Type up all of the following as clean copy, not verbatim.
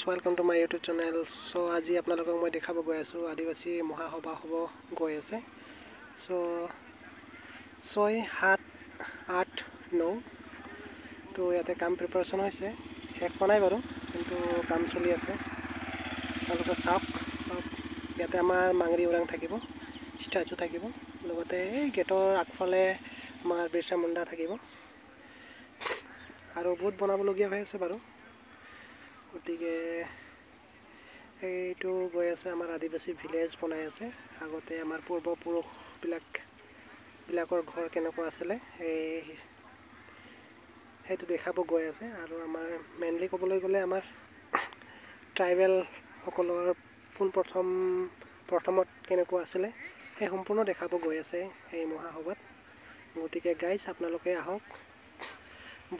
Welcome to my YouTube channel. So আজি আপোনালোকক মই দেখাব গৈ আছোঁ আদিবাসী মহাসভা হ'ব গৈ আছে। সো 6, 7, 8, 9 তো ইয়াতে কাম প্ৰিপাৰেশ্যন হৈছে, শেষ হোৱা নাই বাৰু, কিন্তু কাম চলি আছে। আপোনালোকে চাওক। ইয়াতে আমাৰ মাংৰি ওৰাং থাকিব, ষ্টেচু থাকিব, লগতে এই গেটৰ আগফালে আমাৰ বিৰচা মুণ্ডা থাকিব আৰু বহুত বনাবলগীয়া হৈ আছে বাৰু। গতিকে এইটো গৈ আছে, আমাৰ আদিবাসী ভিলেজ বনাই আছে। আগতে আমাৰ পূৰ্বপুৰুষবিলাকৰ ঘৰ কেনেকুৱা আছিলে সেইটো দেখাব গৈ আছে। আৰু আমাৰ মেইনলি ক'বলৈ গ'লে আমাৰ ট্ৰাইবেলসকলৰ প্ৰথমত কেনেকুৱা আছিলে সেই সম্পূৰ্ণ দেখাব গৈ আছে এই মহাসভাত। গতিকে গাইজ আপোনালোকে আহক।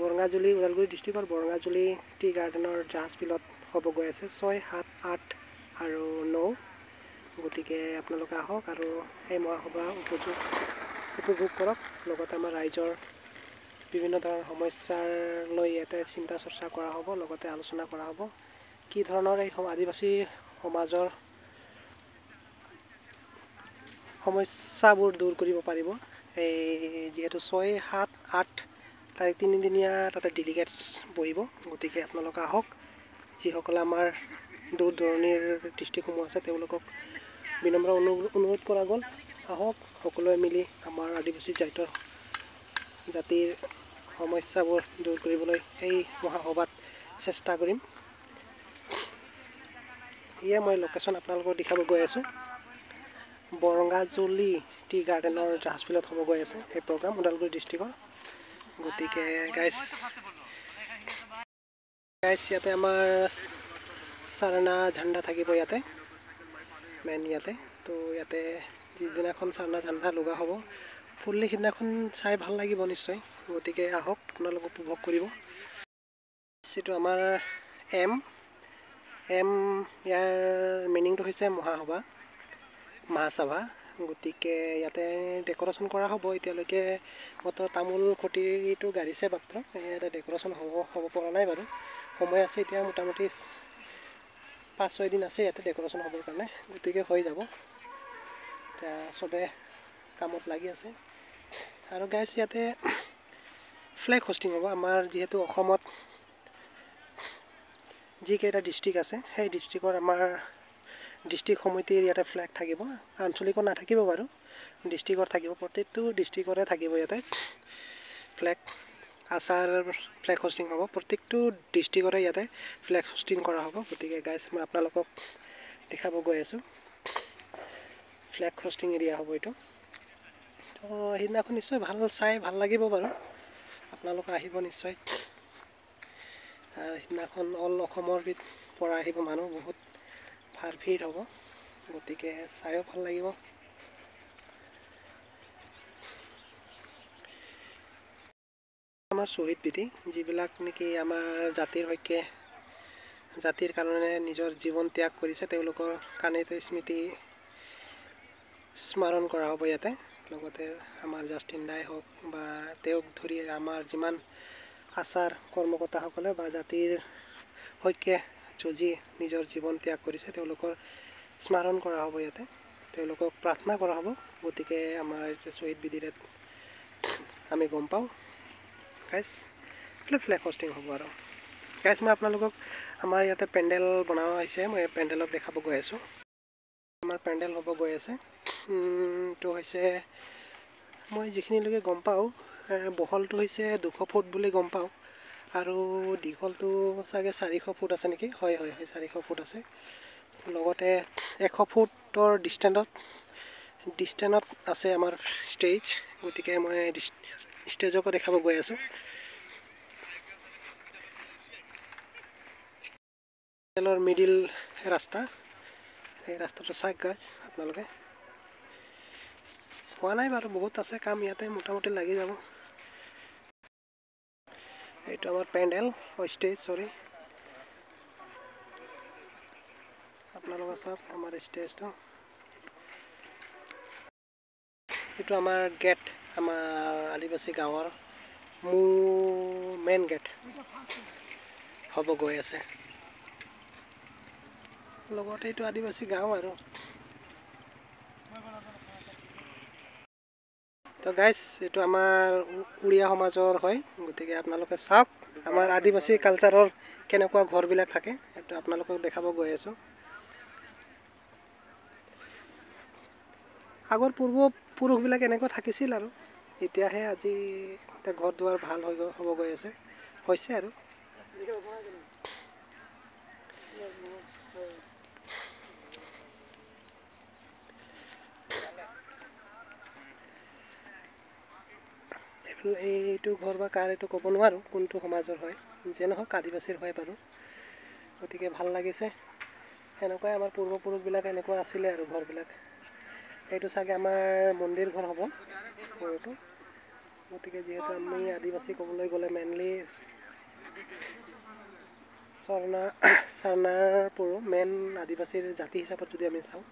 বৰঙাজুলি, ওদালগুৰি ডিষ্ট্ৰিক্টৰ বৰঙাজুলি টি গাৰ্ডেনৰ জাহাজ বিলত হ'ব গৈ আছে 6, 7, 8 আৰু 9। গতিকে আপোনালোকে আহক আৰু এই মহাসভা উপভোগ কৰক। লগতে আমাৰ ৰাইজৰ বিভিন্ন ধৰণৰ সমস্যাৰ লৈ ইয়াতে চিন্তা চৰ্চা কৰা হ'ব, লগতে আলোচনা কৰা হ'ব কি ধৰণৰ এই আদিবাসী সমাজৰ সমস্যাবোৰ দূৰ কৰিব পাৰিব। এই যিহেতু 6, 7, 8 তাৰিখ 3 দিনীয়া তাতে ডেলিগেটছ বহিব। গতিকে আপোনালোকে আহক। যিসকলে আমাৰ দূৰ দূৰণিৰ ডিষ্ট্ৰিক্টসমূহ আছে তেওঁলোকক বিনম্ৰ অনুৰোধ কৰা গ'ল, আহক সকলোৱে মিলি আমাৰ আদিবাসী জাতিৰ সমস্যাবোৰ দূৰ কৰিবলৈ এই মহাসভাত চেষ্টা কৰিম। এয়া মই লোকেশ্যন আপোনালোকক দেখাব গৈ আছোঁ। বৰঙাজুলি টি গাৰ্ডেনৰ জাহাজ বিলত হ'ব গৈ আছে এই প্ৰগ্ৰাম, ওদালগুৰি ডিষ্ট্ৰিক্টৰ। গতিকে গাইজ ইয়াতে আমাৰ চাৰণা ঝাণ্ডা থাকিব ইয়াতে মেইন ইয়াতে। তো ইয়াতে যিদিনাখন চাৰণা ঝাণ্ডা লগা হ'ব ফুল্লি সিদিনাখন চাই ভাল লাগিব নিশ্চয়। গতিকে আহক, আপোনালোক উপভোগ কৰিব। সেইটো আমাৰ এম ইয়াৰ মিনিংটো হৈছে মহাসভা। গতিকে ইয়াতে ডেক'ৰেশ্যন কৰা হ'ব। এতিয়ালৈকে মাত্ৰ তামোল খুঁটিটো গাড়িছে মাত্ৰ, ইয়াতে ডেক'ৰেশ্যন হ'ব পৰা নাই বাৰু। সময় আছে এতিয়া, মোটামুটি 5-6 দিন আছে ইয়াতে ডেক'ৰেশ্যন হ'বৰ কাৰণে। গতিকে হৈ যাব, এতিয়া চবে কামত লাগি আছে। আৰু গাইজ ইয়াতে ফ্লেগ হোষ্টিং হ'ব। আমাৰ যিহেতু অসমত যিকেইটা ডিষ্ট্ৰিক্ট আছে সেই ডিষ্ট্ৰিক্টৰ আমাৰ ডিষ্ট্ৰিক্ট সমিতিৰ ইয়াতে ফ্লেগ থাকিব। আঞ্চলিকত নাথাকিব বাৰু, ডিষ্ট্ৰিক্টত থাকিব। প্ৰত্যেকটো ডিষ্ট্ৰিক্টৰে থাকিব ইয়াতে ফ্লেগ ফ্লেগ হোষ্টিং হ'ব। প্ৰত্যেকটো ডিষ্ট্ৰিক্টৰে ইয়াতে ফ্লেগ হোষ্টিং কৰা হ'ব। গতিকে গাইজ মই আপোনালোকক দেখাব গৈ আছোঁ, ফ্লেগ হোষ্টিং এৰিয়া হ'ব এইটো। তো সেইদিনাখন নিশ্চয় ভাল লাগিব বাৰু, আপোনালোকে আহিব নিশ্চয়। সেইদিনাখন অল অসমৰ পৰা আহিব মানুহ, বহুত ভিৰ হ'ব। গতিকে চাইও ভাল লাগিব। আমাৰ শ্বহীদ বিধি যিবিলাক নেকি আমাৰ জাতিৰ কাৰণে নিজৰ জীৱন ত্যাগ কৰিছে, তেওঁলোকৰ কাৰণে স্মৃতি স্মৰণ কৰা হ'ব ইয়াতে। লগতে আমাৰ জাষ্টিন দাই হওক বা তেওঁক ধৰি আমাৰ যিমান আচাৰ কৰ্মকৰ্তাসকলে বা জাতিৰ হকে যুঁজি নিজৰ জীৱন ত্যাগ কৰিছে তেওঁলোকৰ স্মৰণ কৰা হ'ব ইয়াতে, তেওঁলোকক প্ৰাৰ্থনা কৰা হ'ব। গতিকে আমাৰ শ্বহীদ বিধিৰে আমি গম পাওঁ গাইজ ফ্লেগ হোষ্টিং হ'ব। আৰু গাইজ মই আপোনালোকক আমাৰ ইয়াতে পেণ্ডেল বনোৱা হৈছে, মই পেণ্ডেলক দেখাব গৈ আছোঁ। আমাৰ পেণ্ডেল হ'ব গৈ আছে। এইটো হৈছে, মই যিখিনিলৈকে গম পাওঁ বহলটো হৈছে 200 ফুট বুলি গম পাওঁ, আৰু দীঘলটো চাগে 400 ফুট আছে নেকি। হয় 400 ফুট আছে। লগতে 100 ফুটৰ ডিষ্টেঞ্চত আছে আমাৰ ষ্টেজ। গতিকে মই ষ্টেজকো দেখাব গৈ আছোঁ। মিডিল ৰাস্তা, সেই ৰাস্তাটো চাওক গাইজ আপোনালোকে। হোৱা নাই বাৰু, বহুত আছে কাম ইয়াতে, মোটামুটি লাগি যাব। এইটো আমাৰ পেণ্ডেল ষ্টেজ, আপোনালোকে চাওক আমাৰ ষ্টেজটো। এইটো আমাৰ গেট, আমাৰ আদিবাসী গাঁৱৰ মেইন গেট হ'ব গৈ আছে। লগতে এইটো আদিবাসী গাঁও আৰু তো গাইজ এইটো আমাৰ উড়িয়া সমাজৰ হয় গতিকে আপোনালোকে চাওক আমাৰ আদিবাসী কালচাৰৰ কেনেকুৱা ঘৰবিলাক থাকে এইটো আপোনালোকক দেখাব গৈ আছোঁ আগৰ পূৰ্বপুৰুষবিলাক এনেকুৱা থাকিছিল আৰু এতিয়াহে আজি এতিয়া ঘৰ দুৱাৰ ভাল হ'ব গৈ আছে হৈছে আৰু এইটো ঘৰ বা কাৰ এইটো ক'ব নোৱাৰোঁ কোনটো সমাজৰ হয় যে নহওক আদিবাসীৰ হয় বাৰু গতিকে ভাল লাগিছে সেনেকুৱাই আমাৰ পূৰ্বপুৰুষবিলাক এনেকুৱা আছিলে আৰু ঘৰবিলাক এইটো চাগে আমাৰ মন্দিৰ ঘৰ হ'ব ঘৰটো গতিকে যিহেতু আমি আদিবাসী ক'বলৈ গ'লে মেইনলি চাৰনাৰ পৰো মেইন আদিবাসীৰ জাতি হিচাপত যদি আমি চাওঁ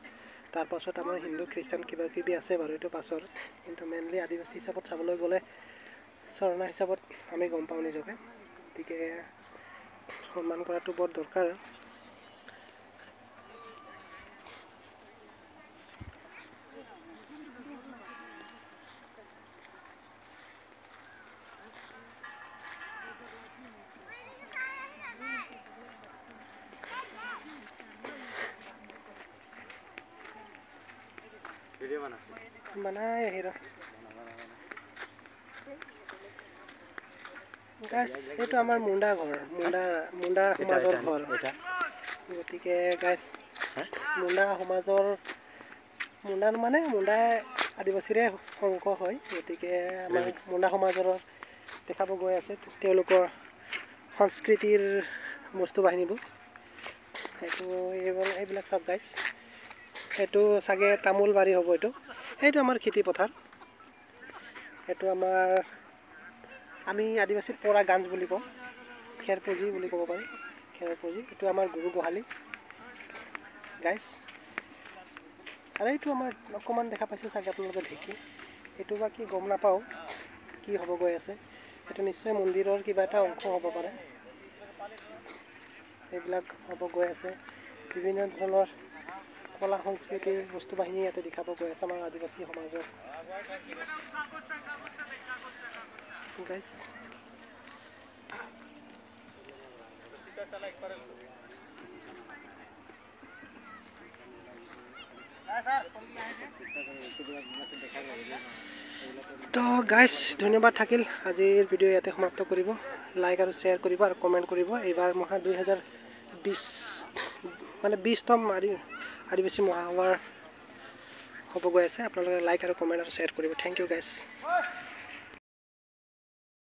তাৰপাছত আমাৰ হিন্দু খ্ৰীষ্টান কিবা কিবি আছে বাৰু এইটো পাছৰ কিন্তু মেইনলি আদিবাসী হিচাপত চাবলৈ গ'লে চৰণা হিচাপত আমি গম পাওঁ নিজকে গতিকে সন্মান কৰাটো বৰ দৰকাৰ बनाए हिरो গাইজ এইটো আমাৰ মুণ্ডা ঘৰ মুণ্ডা সমাজৰ ঘৰ গতিকে গাইজ মুণ্ডা সমাজৰ মুণ্ডা আদিবাসীৰে অংশ হয় গতিকে আমাৰ মুণ্ডা সমাজৰ দেখাব গৈ আছে তেওঁলোকৰ সংস্কৃতিৰ বস্তু বাহিনীবোৰ সেইটো এইবিলাক চব গাইজ এইটো চাগে তামোল বাৰী হ'ব এইটো আমাৰ খেতি পথাৰ এইটো আমাৰ আমি আদিবাসীৰ পৰা গাঞ্জ বুলি কওঁ খেৰপুঁজি বুলি ক'ব পাৰি খেৰপুঁজি এইটো আমাৰ গৰু গোহালি গাইজ আৰু এইটো আমাৰ অকণমান দেখা পাইছে চাগে আপোনালোকে ঢেঁকী এইটো বা কি গম নাপাওঁ কি হ'ব গৈ আছে এইটো নিশ্চয় মন্দিৰৰ কিবা এটা অংশ হ'ব পাৰে এইবিলাক হ'ব গৈ আছে বিভিন্ন ধৰণৰ কলা সংস্কৃতিৰ বস্তু বাহিনী ইয়াতে দেখাব গৈ আছে আমাৰ আদিবাসী সমাজৰ গাইজ তো গাইজ ধন্যবাদ থাকিল আজিৰ ভিডিঅ' ইয়াতে সমাপ্ত কৰিব লাইক আৰু শ্বেয়াৰ কৰিব আৰু কমেণ্ট কৰিব এইবাৰ 2020 মানে 20তম আদিবাসী মহাসভাৰ হ'ব গৈ আছে আপোনালোকে লাইক আৰু কমেণ্ট আৰু শ্বেয়াৰ কৰিব থেংক ইউ গাইজ